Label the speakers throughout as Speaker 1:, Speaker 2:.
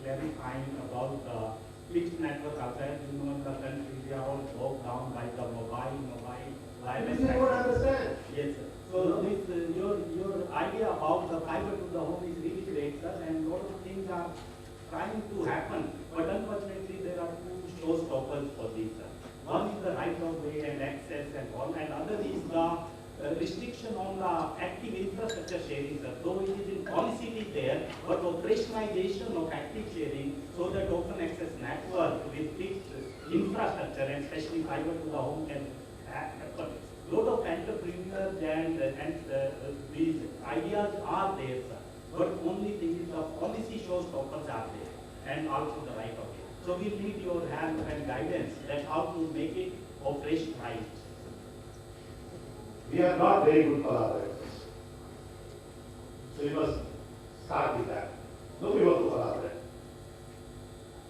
Speaker 1: clarifying about the fixed network outside. You know, in the country, they are all broke down by the mobile wireless.
Speaker 2: This is what I understand.
Speaker 1: Yes, sir. So this, your idea about the fiber to the home is really great, sir, and a lot of things are trying to happen, but unfortunately there are two showstoppers for this, sir. One is the right of way and access and all, and other is the restriction on the active infrastructure sharing, sir. Though it is in policy it is there, but operationalization of active sharing so that open access network with fixed infrastructure and especially fiber to the home can happen. A lot of entrepreneurs and these ideas are there, sir. But only thing is the policy showstoppers are there, and also the right of way. So we need your help and guidance that how to make it operationalized.
Speaker 2: We are not very good collaborators. So you must start with that. Nobody wants to collaborate.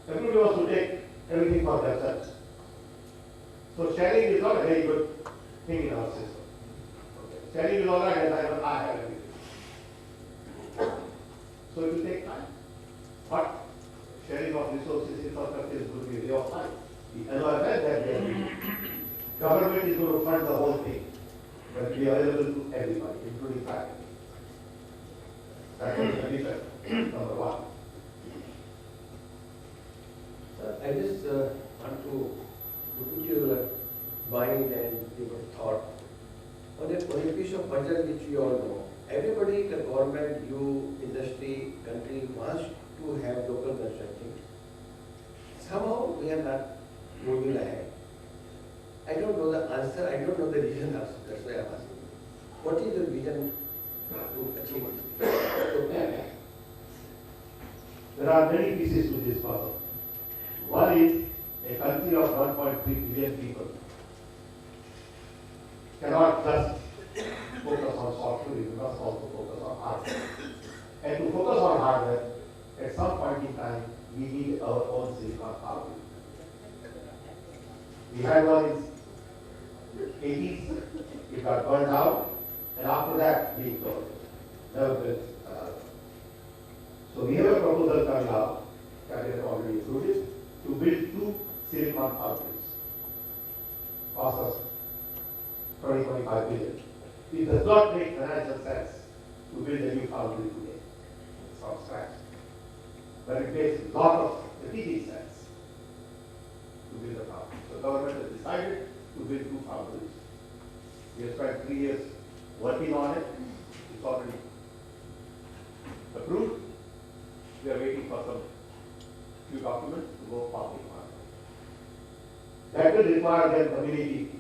Speaker 2: Everybody wants to take everything for themselves. So sharing is not a very good thing in our system. Okay. Sharing is all right as I have everything. So it will take time. But sharing of resources, infrastructure is going to be a way of life. The environment that we are doing, government is going to fund the whole thing. But it will be available to everybody, including faculty. That is the condition, number one.
Speaker 3: I just want to put your mind and your thought on a piece of puzzle which we all know. Everybody, the government, you, industry, country wants to have local construction. Somehow we are not moving ahead. I don't know the answer, I don't know the reason also, that's why I'm asking you. What is your vision to achieve this?
Speaker 2: There are many pieces to this puzzle. One is a country of 1.3 billion people cannot just focus on software, we must also focus on hardware. And to focus on hardware, at some point in time, we need our own silicon foundry. We had one in the 80s, it got burned out, and after that, we closed it. Never built another. So we have a proposal coming out, Cabinet already approved it, to build 2 silicon foundries. Cost us 20-25 billion. It does not make financial sense to build a new foundry today from scratch. But it makes a lot of strategic sense to build a foundry. So government has decided to build 2 foundries. We have spent 3 years working on it. It's already approved. We are waiting for some few documents to go public on it. That will require then community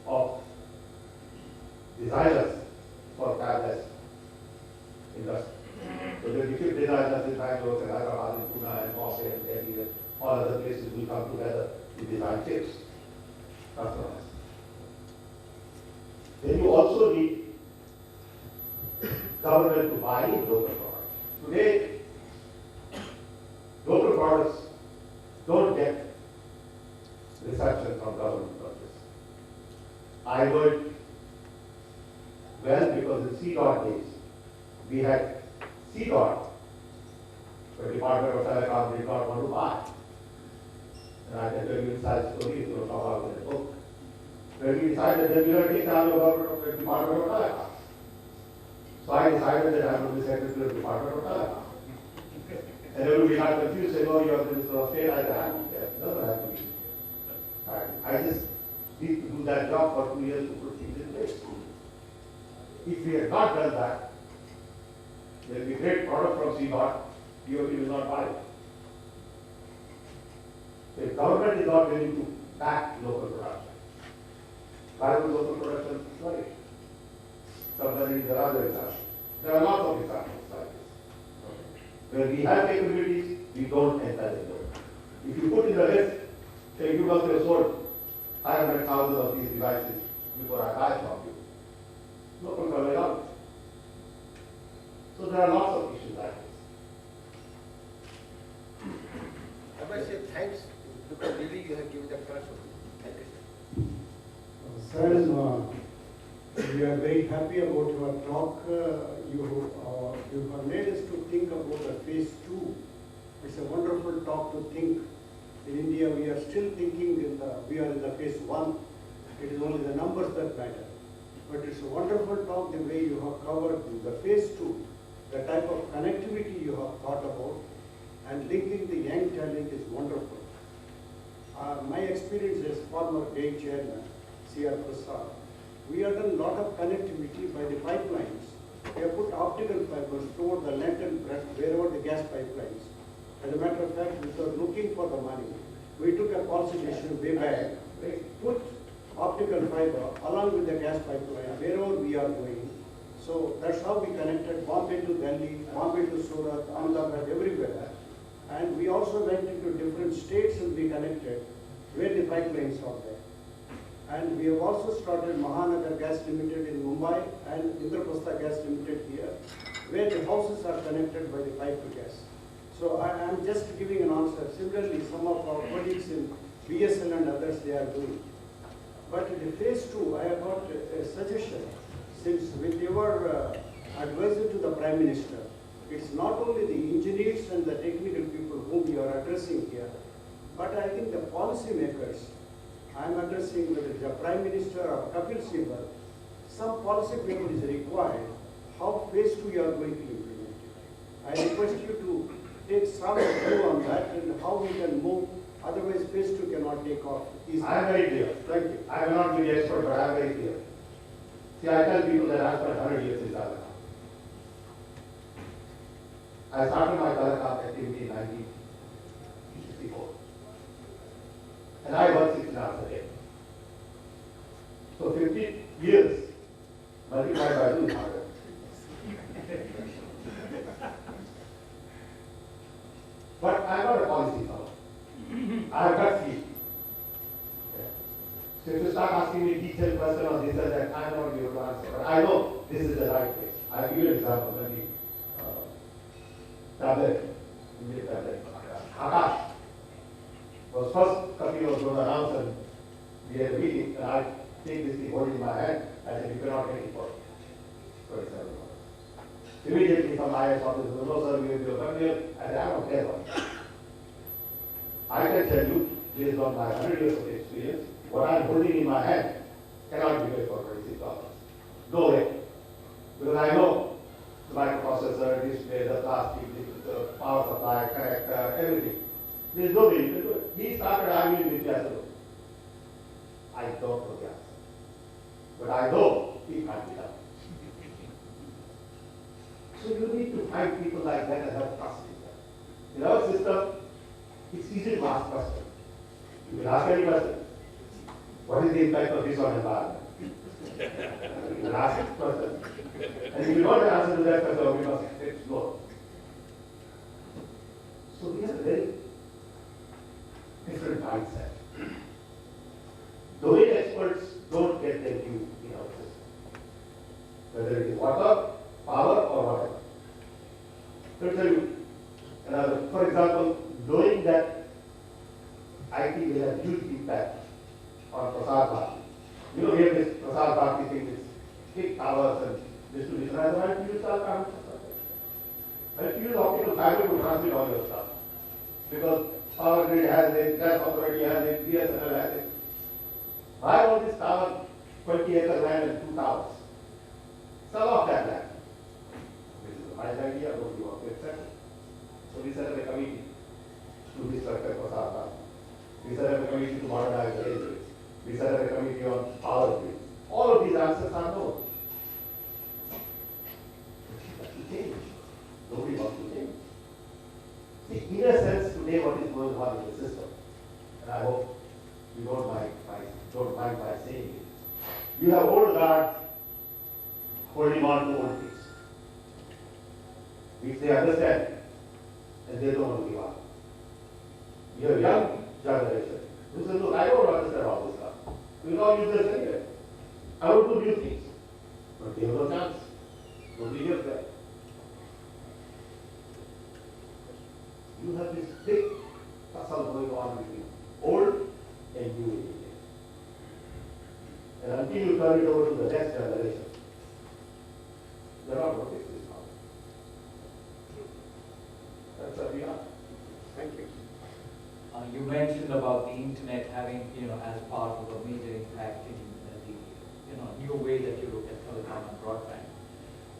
Speaker 2: of designers for fabless industry. So the different designers in Bangalore and Hyderabad and Pune and Bombay and Delhi and all other places will come together to design chips, customers. Then you also need government to buy in local products. Today, local products don't get reception from government purchase. I would, well, because in C-dot days, we had C-dot, the Department of Telecom did not want to buy. And I can tell you inside story, it's going to talk about in the book. When we decided that we were taking down the government of the Department of Telecom. So I decided that I would be Secretary of the Department of Telecom. And everybody got confused, saying, oh, you're Minister of State. I said, I don't care. It doesn't have to be. I just need to do that job for 2 years to put things in place. If we had not done that, there will be great product from C-dot, DOT will not buy it. So if government is not willing to back local production, why would local production flourish? Sometimes there are other examples. There are lots of examples like this. Where we have capabilities, we don't enter in them. If you put in the list, say you must have sold 500,000 of these devices before I buy from you. Local will allow it. So there are lots of issues like this.
Speaker 3: I must say thanks because really you have given the trust. Thank you.
Speaker 4: Sir, we are very happy about your talk. You have made us to think about the phase 2. It's a we are still thinking we are in the phase 1. It is only the numbers that matter. But it's a wonderful talk the way you have covered the phase 2, the type of connectivity you have thought about, and linking the young talent is wonderful. My experience as former bank chairman, C.R. Prasad, we have done a lot of connectivity by the pipelines. We have put optical fibers toward the length and breadth wherever the gas pipelines. As a matter of fact, we were looking for the money. We took a policy decision way back. We put optical fiber along with the gas pipeline wherever we are going. So that's how we connected Bombay to Delhi, Bombay to Surat, Ahmedabad, everywhere. And we also went into different states and we connected where the pipelines are there. And we have also started Mahanagar Gas Limited in Mumbai and Indraprastha Gas Limited here, where the houses are connected by the pipe to gas. So I am just giving an answer. Similarly, some of our colleagues in BSL and others, they are doing. But in phase 2, I have got a suggestion. Since with your advisor to the Prime Minister, it's not only the engineers and the technical people whom you are addressing here, but I think the policy makers, I'm addressing whether it's the Prime Minister or Kapil Sibal, some policy paper is required, how phase 2 you are going to implement it. I request you to take some view on that and how we can move, otherwise phase 2 cannot take off easily.
Speaker 2: I am very clear.
Speaker 4: Thank you.
Speaker 2: I will not be the expert, but I am very clear. See, I tell people that I spent 100 years in Telecom. I started my Telecom activity in 1964. And I worked 16 hours a day. So 50 years multiplied by 2 is 100. But I am not a policy fellow. I have gut feel. So if you start asking me detailed question on this and that, I am not able to answer. But I know this is the right place. I will give you an example. When the Indian Telecom, Akash was first company was going to announce and we had a meeting and I take this thing, hold it in my hand, I said, you cannot get it for $27. Immediately from IS office, no sir, we will be a here. I said, I don't care about it. I can tell you, based on my 100 years of experience, what I am holding in my hand cannot be paid for $26. No way. Because I know the microprocessor, display, the plastic, the power supply, connector, everything. There is no way you can do it. He started arguing with me. I said, I don't know the answer. But I know it can't be done. So you need to find people like that and have trust in them. In our system, it's easy to ask questions. You can ask any question. What is the impact of this on the environment? You can ask a question. And if you don't answer to that question, we must explore. So we have a very different mindset. Domain experts don't get their due in our system. Whether it is water, power, or whatever. Let me tell you another. For example, knowing that IT will have huge impact on Prasar Bharati. You know, we have this Prasar Bharati thing, this big towers and distribution. I said, you use Telecom. And you use optical fiber to transmit all your stuff. Because power grid has it, gas authority has it, BSNL has it. Why all this tower, 20-acre land and 2 towers? Sell off that land. This is a nice idea, don't you want to accept it? So we set up a committee to restructure Prasar Bharati. We set up a committee to modernize the railways. We set up a committee on power grid. All of these answers are known. But to change, nobody wants to change. See, in a sense, today what is going on in the system, and I hope you don't mind my saying it. You have old guards holding on to old things, which they understand, and they don't want to give up. You have young generation who says, look, I don't understand all this stuff. We will all use this anyway. I will do new things. But they have no chance. Nobody hears that. You have this big tussle going on between old and new in India. And until you turn it over to the next generation, you're not going to fix this problem. That's where we are.
Speaker 4: Thank you.
Speaker 5: You mentioned about the internet having, as part of a major impact in the, new way that you look at telecom and broadband.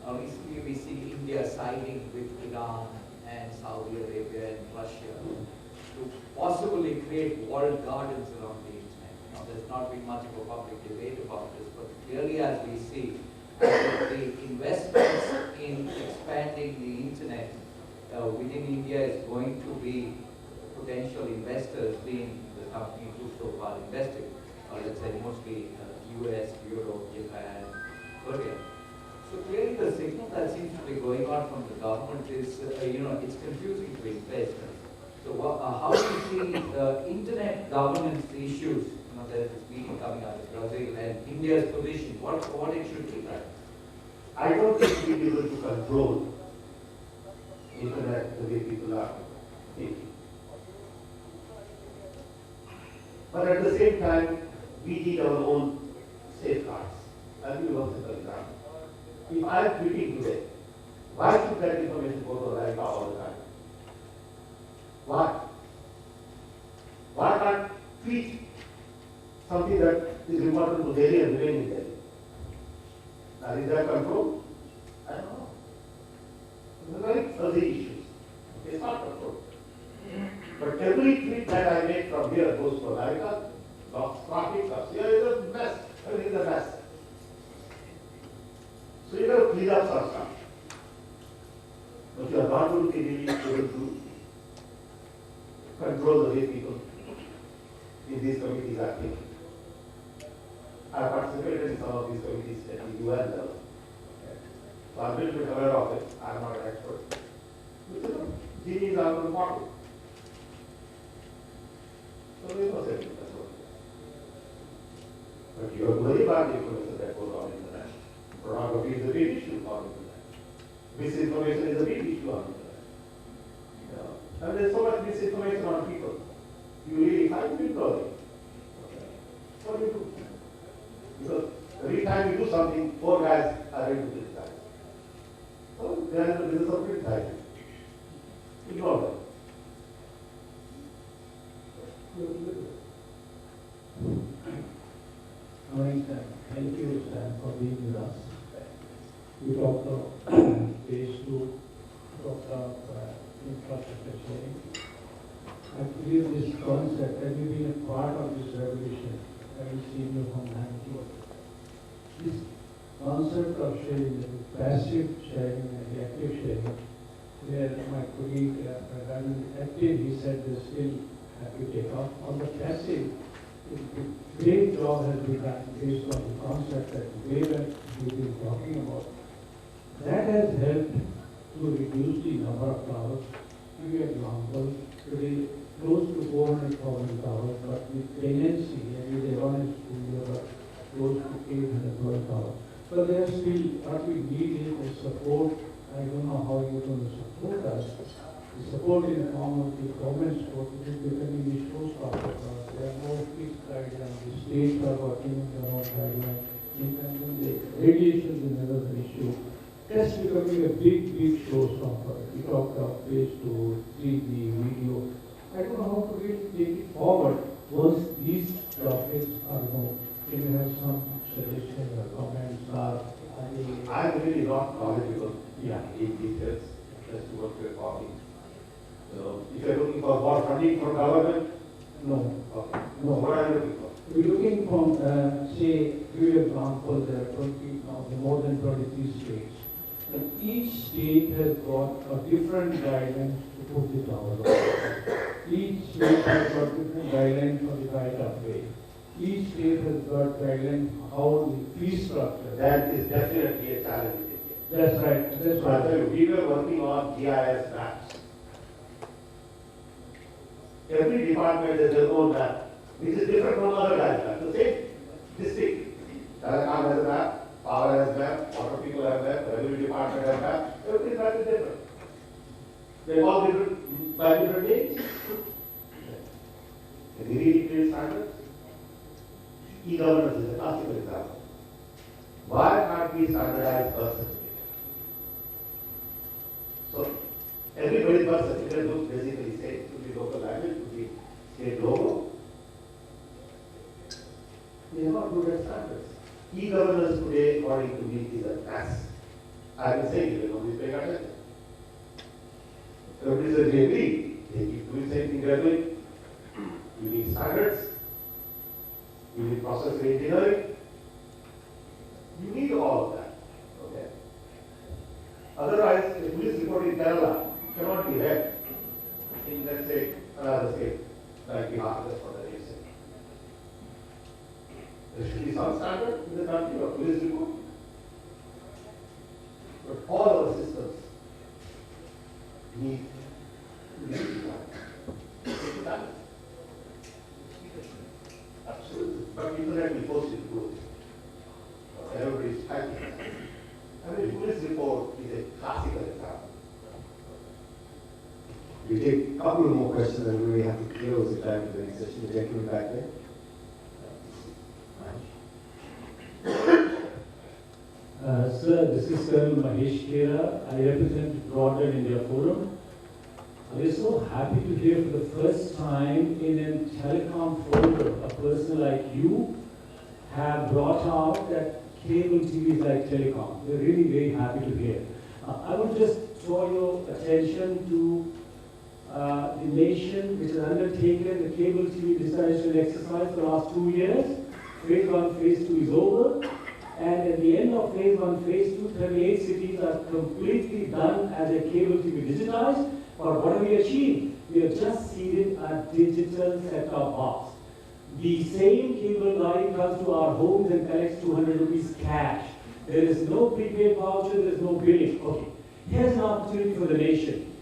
Speaker 5: Recently, we see India siding with Iran and Saudi Arabia and Russia to possibly create walled gardens around the internet. There's not been much of a public debate about this, but clearly, as we see, the investments in expanding the internet within India is going to be potential investors being the companies who so far invested, let's say mostly US, Europe, Japan, Korea. So clearly the signal that seems to be going out from the government is, it's confusing to investors. So how do you see internet governance issues? There's this meeting coming out of Brazil and India's position, what it should be like?
Speaker 2: I don't think we'll be able to control internet the way people are thinking. But at the same time, we need our own safeguards. I'll give you one simple example. If I am tweeting today, why should that information go to America all the time? Why? Why can't tweet something that is important to Delhi and remain in Delhi? Now, is there control? I don't know. These are very fuzzy issues. It's not control. But every tweet that I make from here goes to America, lots of traffic, lots here is a mess. Everything is a mess. So you have to clean up some stuff. But you are not going to be really able to control the way people in these committees are thinking. I participated in some of these committees at the UN level. So I'm a little bit aware of it. I'm not an expert. But genies are going to model. So there is no safety. That's what it is. But you have to worry about the information that goes on in the net. Pornography is a big issue on the internet. Misinformation is a big issue on the internet. And there's so much misinformation on people. You really find people. Okay. What do you do? Because every time you do something, 4 guys are ready to criticize. So they are in the business of criticizing. Ignore them.
Speaker 6: Thank you, Stan, for being with us. You talked of phase 2, talked of infrastructure sharing. I believe this concept, have you been a part of this revolution? Have you seen you from 90? This concept of sharing, the passive sharing and the active sharing, where my colleague, active, he said they still have to take off. On the passive, a great job has been done based on the concept that we've been talking about. That has helped to reduce the number of towers. Give you an example, today close to 400,000 towers, but with tenancy, every day one is close to 812 towers. But there are still, what we need is the support. I don't know how you're going to support us. The support in the form of the government support, which is becoming a showstopper. There are no fixed guidelines. The states are working on their own guidelines. The radiation is another issue. That's becoming a big showstopper. We talked about phase 2, 3D, video. I don't know how to really take it forward once these topics are known. Can you have some suggestions or comments?
Speaker 2: I'm really not knowledgeable in details as to what we're talking. So if you're looking for more funding from government,
Speaker 6: No.
Speaker 2: okay.
Speaker 6: No.
Speaker 2: What are you looking for?
Speaker 6: We're looking from, say, give you an example, there are 20, more than 23 states. And each state has got a different guidelines to put the towers on. Each state has got different guidelines for the right of way. Each state has got guidelines how the fee structure.
Speaker 2: That is definitely a challenge in India.
Speaker 6: That's right. That's
Speaker 2: So I tell you,
Speaker 6: right.
Speaker 2: we were working on GIS maps. Every department has their own map, which is different from other guys' maps. The same district, Telecom has a map, Power has a map, Water people have a map, Revenue Department has a map. Every map is different. They're all different by different names. And we really create standards. E-governance is a classical example. Why can't we standardize birth certificate? So everybody's birth certificate looks basically same. It could be local language, it could be state E-governance today, according to me, is a mess. I've been saying it, nobody's paying attention. Everybody says we agree. They keep doing the same thing they're doing. You need standards. You need process engineering. You need all of that. Okay. Otherwise, the police report in Kerala cannot be read in, let's say, another state like Bihar, that's what they say. There should be some standard in the country of police report. But all our systems need to be done. Absolutely. But internet will force you to do it. Everybody is typing. I mean, police report is a classical example.
Speaker 7: We take a couple of more questions and we have to close the time for the next session. The gentleman back there.
Speaker 6: Sir, this is Colonel Mahesh Kera. I represent Broadband India Forum. We are so happy to hear for the first time in a telecom forum, a person like you have brought out that cable TV is like telecom. We're really very happy to hear. I would just draw your attention to the nation which has undertaken the cable TV digitization exercise for the last 2 years. Phase 1, Phase 2 is over. And at the end of Phase 1, Phase 2, 38 cities are completely done as a cable TV digitized. But what have we achieved? We have just seeded a digital set-top box. The same cable line comes to our homes and collects 200 rupees cash. There is no prepaid voucher, there is no billing. Okay, here's an opportunity for the nation.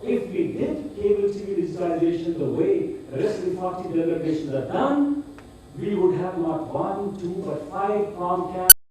Speaker 6: If we did cable TV digitalization the way the rest of the 40 developed nations are done, we would have not 1, 2, but 5 Comcast